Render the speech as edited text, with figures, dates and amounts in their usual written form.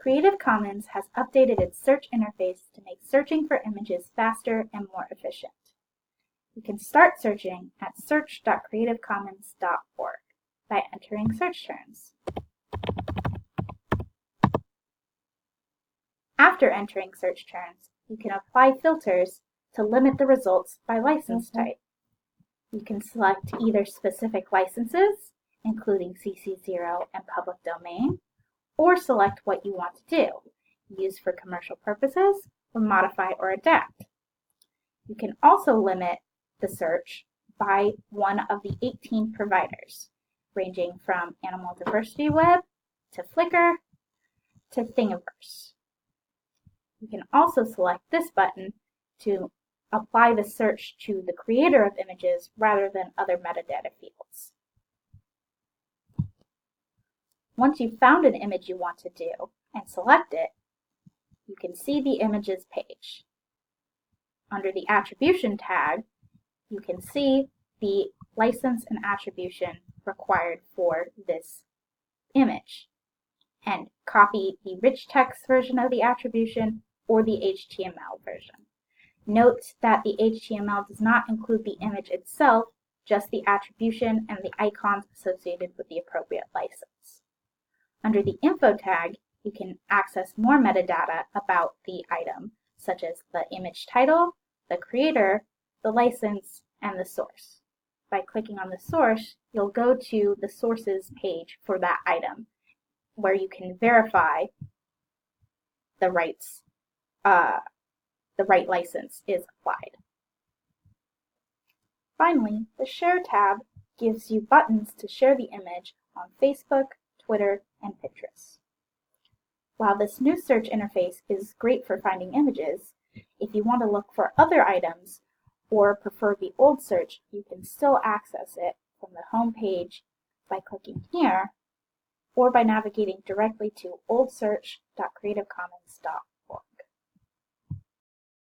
Creative Commons has updated its search interface to make searching for images faster and more efficient. You can start searching at search.creativecommons.org by entering search terms. After entering search terms, you can apply filters to limit the results by license type. You can select either specific licenses, including CC0 and public domain, or select what you want to do, use for commercial purposes, or modify or adapt. You can also limit the search by one of the 18 providers, ranging from Animal Diversity Web, to Flickr, to Thingiverse. You can also select this button to apply the search to the creator of images rather than other metadata fields. Once you've found an image you want to do and select it, you can see the images page. Under the attribution tag, you can see the license and attribution required for this image, and copy the rich text version of the attribution or the HTML version. Note that the HTML does not include the image itself, just the attribution and the icons associated with the appropriate license. Under the info tag, you can access more metadata about the item, such as the image title, the creator, the license, and the source. By clicking on the source, you'll go to the sources page for that item, where you can verify the right license is applied. Finally, the Share tab gives you buttons to share the image on Facebook, Twitter, and Pinterest. While this new search interface is great for finding images, if you want to look for other items or prefer the old search, you can still access it from the home page by clicking here or by navigating directly to oldsearch.creativecommons.org.